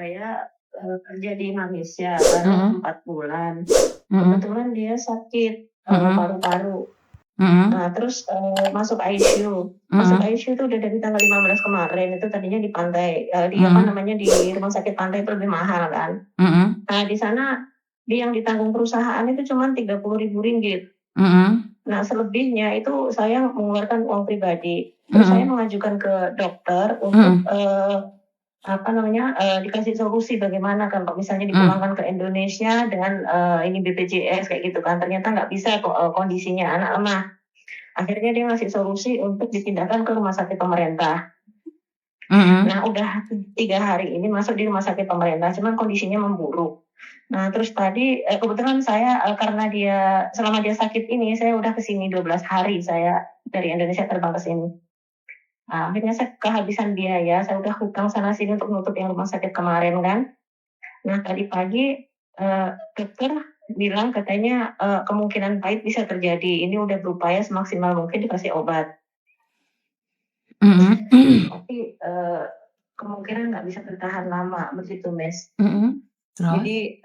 saya kerja di Malaysia baru 4 bulan. Kebetulan dia sakit paru-paru. Nah, terus masuk ICU. Masuk ICU itu udah dari tanggal 15 kemarin. Itu tadinya di pantai, di rumah sakit pantai itu lebih mahal kan. Nah, di sana yang ditanggung perusahaan itu cuma 30.000 ringgit. Nah, selebihnya itu saya mengeluarkan uang pribadi. Terus saya mengajukan ke dokter untuk dikasih solusi bagaimana kan kalau misalnya dipulangkan ke Indonesia dengan ini BPJS kayak gitu kan. Ternyata nggak bisa kondisinya anak lemah. Akhirnya dia ngasih solusi untuk dipindahkan ke rumah sakit pemerintah. Nah, udah 3 hari ini masuk di rumah sakit pemerintah, cuman kondisinya memburuk. Nah, terus tadi kebetulan saya karena selama dia sakit ini, saya udah kesini 12 hari saya dari Indonesia terbang ke sini. Nah, akhirnya saya kehabisan biaya, saya udah hutang sana sini untuk nutup yang rumah sakit kemarin kan. Nah, tadi pagi dokter bilang katanya kemungkinan pahit bisa terjadi. Ini udah berupaya semaksimal mungkin dikasih obat. Tapi kemungkinan nggak bisa bertahan lama begitu, Mes. Jadi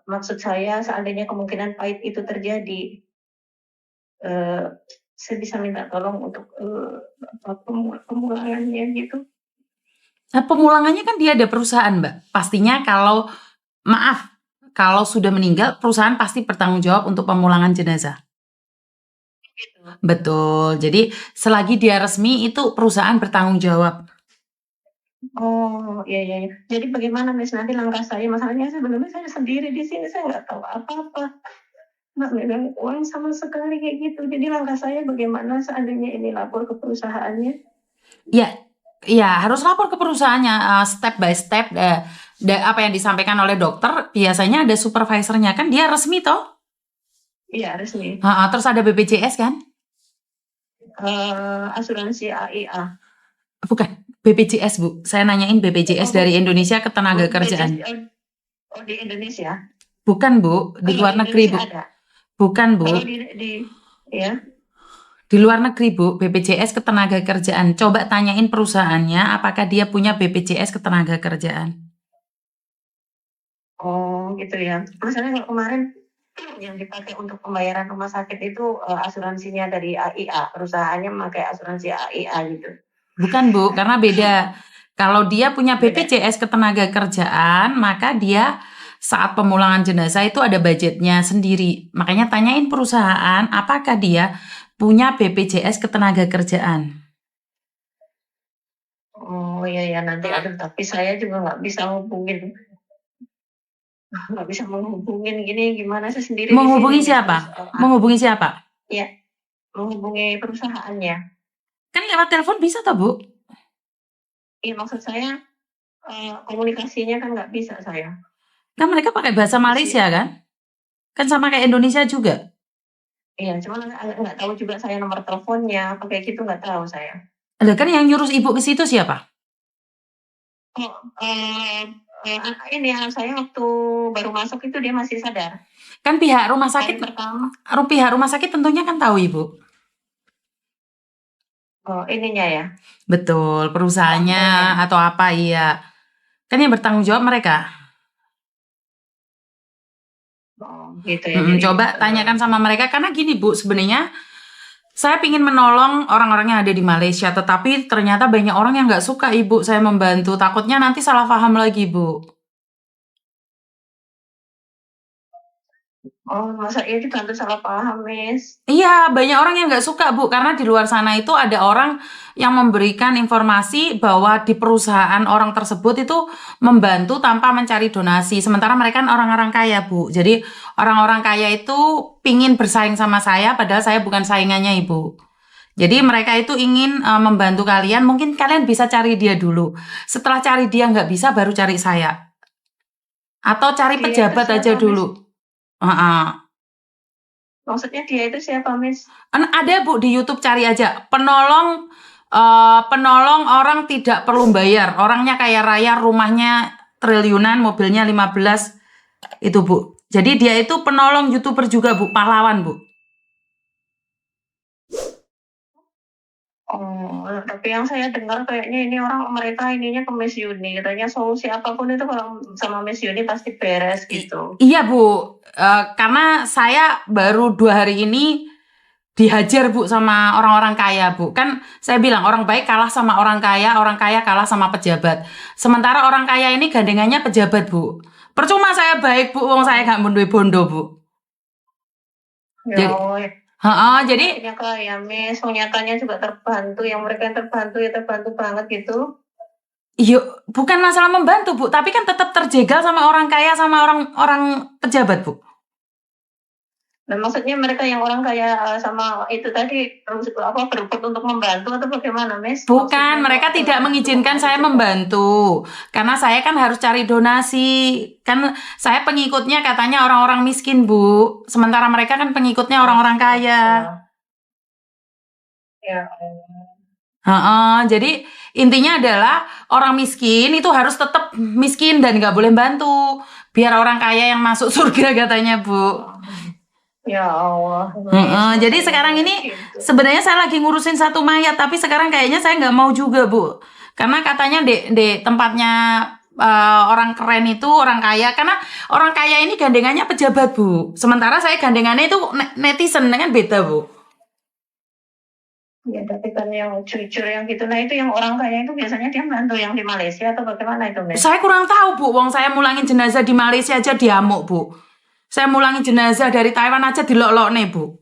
maksud saya seandainya kemungkinan pahit itu terjadi, saya bisa minta tolong untuk pemulangannya gitu. Nah, pemulangannya kan dia ada perusahaan, Mbak. Pastinya kalau sudah meninggal, perusahaan pasti bertanggung jawab untuk pemulangan jenazah. Gitu. Betul. Jadi selagi dia resmi itu perusahaan bertanggung jawab. Oh, iya. Jadi bagaimana, Miss? Nanti langkah saya, masalahnya sebenarnya saya sendiri di sini, saya nggak tahu apa-apa. Nggak megang uang sama sekali kayak gitu. Jadi langkah saya bagaimana seandainya ini lapor ke perusahaannya? Ya harus lapor ke perusahaannya step by step. Apa yang disampaikan oleh dokter biasanya ada supervisornya kan, dia resmi toh? Iya, resmi. Terus ada BPJS kan? Asuransi AIA. Bukan, BPJS Bu. Saya nanyain BPJS dari Indonesia Ketenagakerjaan. Di Indonesia? Bukan Bu, di luar negeri Bu. Ada. Bukan Bu. Ya. Di luar negeri Bu, BPJS Ketenagakerjaan. Coba tanyain perusahaannya apakah dia punya BPJS Ketenagakerjaan. Oh gitu ya. Masalahnya kalau kemarin yang dipakai untuk pembayaran rumah sakit itu asuransinya dari AIA, perusahaannya memakai asuransi AIA gitu. Bukan Bu, karena beda. Kalau dia punya BPJS Ketenagakerjaan, maka dia saat pemulangan jenazah itu ada budgetnya sendiri. Makanya tanyain perusahaan apakah dia punya BPJS Ketenagakerjaan. Oh iya nanti tapi saya juga nggak bisa menghubungin gini, gimana saya sendiri. Menghubungi siapa? Menghubungi siapa? Iya, menghubungi perusahaannya. Kan lewat telepon bisa toh Bu? Iya, maksud saya komunikasinya kan nggak bisa saya. Kan mereka pakai bahasa Malaysia kan? Kan sama kayak Indonesia juga. Iya, cuma nggak tahu juga saya nomor teleponnya, pakai gitu nggak tahu saya. Lah kan yang nyuruh Ibu ke situ siapa? Ini saya waktu baru masuk itu dia masih sadar. Kan pihak rumah sakit tentunya kan tahu Ibu. Oh, ininya ya. Betul, perusahaannya atau apa iya. Kan yang bertanggung jawab mereka. Oh, gitu ya. Coba tanyakan sama mereka karena gini Bu, sebenarnya saya ingin menolong orang-orang yang ada di Malaysia, tetapi ternyata banyak orang yang nggak suka Ibu saya membantu. Takutnya nanti salah paham lagi Bu. Oh, masa iya dibantu salah paham, Miss? Iya, banyak orang yang nggak suka, Bu. Karena di luar sana itu ada orang yang memberikan informasi bahwa di perusahaan orang tersebut itu membantu tanpa mencari donasi. Sementara mereka kan orang-orang kaya, Bu. Jadi orang-orang kaya itu pingin bersaing sama saya, padahal saya bukan saingannya, Ibu. Jadi mereka itu ingin membantu kalian. Mungkin kalian bisa cari dia dulu. Setelah cari dia nggak bisa, baru cari saya. Atau cari pejabat aja dulu. Maksudnya dia itu siapa, Miss? Ada Bu di YouTube, cari aja penolong orang tidak perlu bayar, orangnya kaya raya, rumahnya triliunan, mobilnya 15 itu Bu. Jadi dia itu penolong YouTuber juga Bu, pahlawan Bu. Oh, tapi yang saya dengar kayaknya ini mereka ininya ke Miss Uni, katanya solusi apapun itu kalau sama Miss Uni pasti beres gitu. Iya Bu. Karena saya baru 2 hari ini dihajar Bu sama orang-orang kaya Bu. Kan saya bilang orang baik kalah sama orang kaya kalah sama pejabat. Sementara orang kaya ini gandengannya pejabat Bu. Percuma saya baik Bu, wong saya gak duwe bondo Bu. Ya Jadi, Allah, jadi punya kaya Miss, nyatanya juga terbantu, yang mereka yang terbantu ya terbantu banget gitu. yuk bukan masalah membantu Bu, tapi kan tetap terjegal sama orang kaya sama orang pejabat Bu. Nah, maksudnya mereka yang orang kaya sama itu tadi berebut untuk membantu atau bagaimana, Miss? Bukan, Maksudnya mereka tidak mengizinkan saya membantu. Karena saya kan harus cari donasi. Kan saya pengikutnya katanya orang-orang miskin, Bu. Sementara mereka kan pengikutnya orang-orang kaya. Ya. Jadi intinya adalah orang miskin itu harus tetap miskin dan nggak boleh bantu. Biar orang kaya yang masuk surga katanya, Bu. Ya Allah. Jadi sekarang ini sebenarnya saya lagi ngurusin satu mayat, tapi sekarang kayaknya saya nggak mau juga Bu, karena katanya di tempatnya orang keren itu orang kaya, karena orang kaya ini gandengannya pejabat Bu, sementara saya gandengannya itu netizen, dengan beda Bu. Ya, tapi kan yang jujur yang gitu, nah itu yang orang kaya itu biasanya dia bantu yang di Malaysia atau bagaimana itu, Miss? Saya kurang tahu Bu, wong saya mulangin jenazah di Malaysia aja diamuk Bu. Saya mulangin jenazah dari Taiwan aja dilok-lok nih Bu.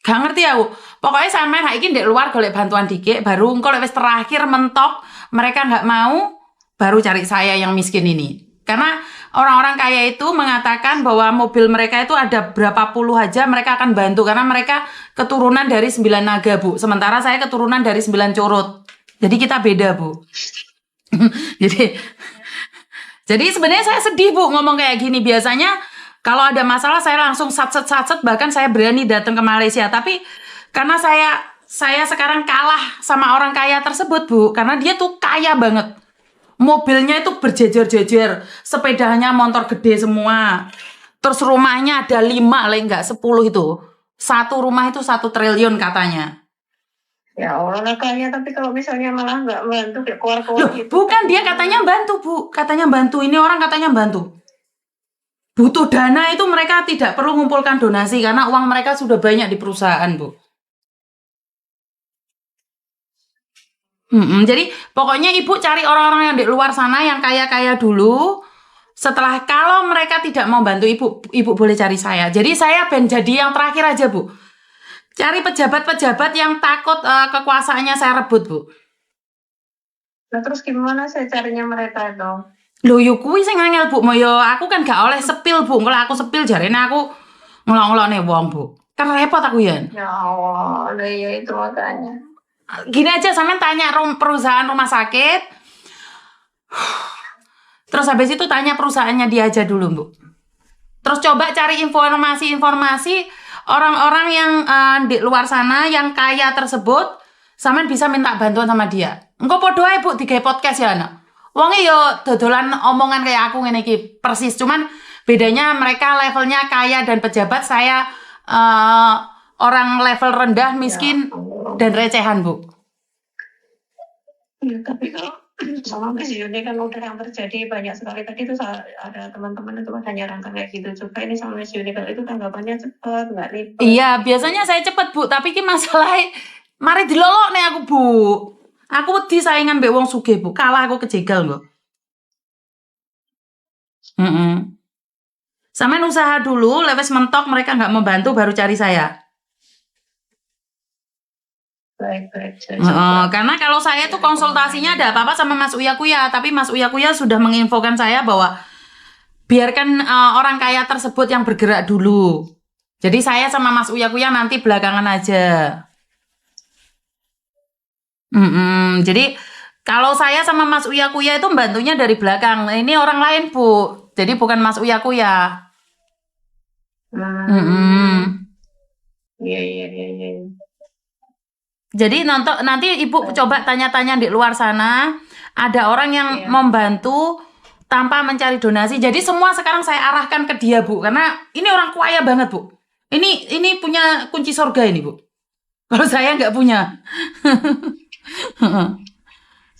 Gak ngerti aku. Pokoknya sampean iki ndek luar golek bantuan dikit, baru engko lek wis terakhir mentok mereka nggak mau, baru cari saya yang miskin ini. Karena orang-orang kaya itu mengatakan bahwa mobil mereka itu ada berapa puluh aja mereka akan bantu, karena mereka keturunan dari 9 naga Bu. Sementara saya keturunan dari 9 curut. Jadi kita beda Bu. Jadi sebenarnya saya sedih Bu ngomong kayak gini. Biasanya kalau ada masalah saya langsung satset, bahkan saya berani datang ke Malaysia. Tapi karena saya sekarang kalah sama orang kaya tersebut Bu, karena dia tuh kaya banget. Mobilnya itu berjejer-jejer, sepedanya motor gede semua. Terus rumahnya ada 5, nggak 10 itu. Satu rumah itu 1 triliun katanya. Ya Allah, kaya, tapi kalau misalnya malah nggak bantu kayak keluar-keluar gitu. Bukan, dia katanya bantu Bu, katanya bantu. Ini orang katanya bantu. Butuh dana itu mereka tidak perlu mengumpulkan donasi karena uang mereka sudah banyak di perusahaan Bu. Jadi pokoknya Ibu cari orang-orang yang di luar sana yang kaya-kaya dulu. Setelah kalau mereka tidak mau bantu Ibu boleh cari saya. Jadi saya jadi yang terakhir aja Bu. Cari pejabat-pejabat yang takut kekuasaannya saya rebut Bu. Nah terus gimana saya carinya mereka dong? Loh yuk kuwi sing angel Bu. Moyo aku kan gak oleh sepil Bu. Kalau aku sepil jarene aku ngelok-ngelokne wong Bu. Kan repot aku ya. Ya Allah, ya itu makanya. Gini aja sampean tanya perusahaan rumah sakit. Terus habis itu tanya perusahaannya dia aja dulu Bu. Terus coba cari informasi orang-orang yang di luar sana yang kaya tersebut, sampean bisa minta bantuan sama dia. Engko podo ae Bu digawe podcast ya anak. Wonge yo dodolan omongan kayak aku ngene iki persis, cuman bedanya mereka levelnya kaya dan pejabat, saya orang level rendah, miskin dan recehan Bu. Ya, tapi kalau sama Miss Yuni kan udah yang terjadi banyak sekali. Tadi tuh ada teman-teman itu ada nyarankan kayak gitu. Coba ini sama Miss Yuni, kalau itu tanggapannya cepat, nggak ribet. Iya, biasanya saya cepet Bu, tapi ki masalahnya mari dilolok nih aku Bu. Aku wedi saingan mbek wong sugih Bu, kalah aku kejegal kok. Sampean usaha dulu, lewes mentok mereka nggak membantu baru cari saya. Baik. Karena kalau saya tuh konsultasinya ada apa-apa sama Mas Uya Kuya, tapi Mas Uya Kuya sudah menginfokan saya bahwa biarkan orang kaya tersebut yang bergerak dulu. Jadi saya sama Mas Uya Kuya nanti belakangan aja. Jadi kalau saya sama Mas Uya Kuya itu bantunya dari belakang. Ini orang lain Bu, jadi bukan Mas Uya Kuya. Iya. Jadi nanti Ibu coba tanya-tanya di luar sana, ada orang yang membantu tanpa mencari donasi. Jadi semua sekarang saya arahkan ke dia Bu, karena ini orang kaya banget Bu. Ini punya kunci surga ini Bu. Kalau saya nggak punya. Heeh.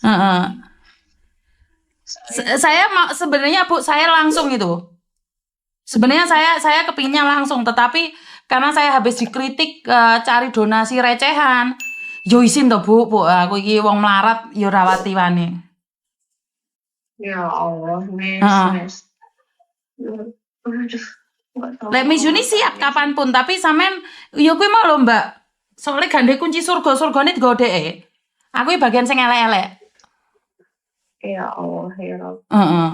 Heeh. Saya sebenarnya Bu, saya langsung itu. Sebenarnya saya kepinginnya langsung, tetapi karena saya habis dikritik cari donasi recehan, yo izin toh Bu, aku iki wong melarat yo rawati wani. Ya Allah, Miss, Heeh. Miss. Aduh, nggak tahu Lek Mijuni apa siap Miss. kapanpun, tapi sampean yo kuwi mau lho Mbak. Soalnya gandhe kunci surgane digodheke. Aku bagian sing elek-elek. Ya Allah, ya Rabb. Heeh.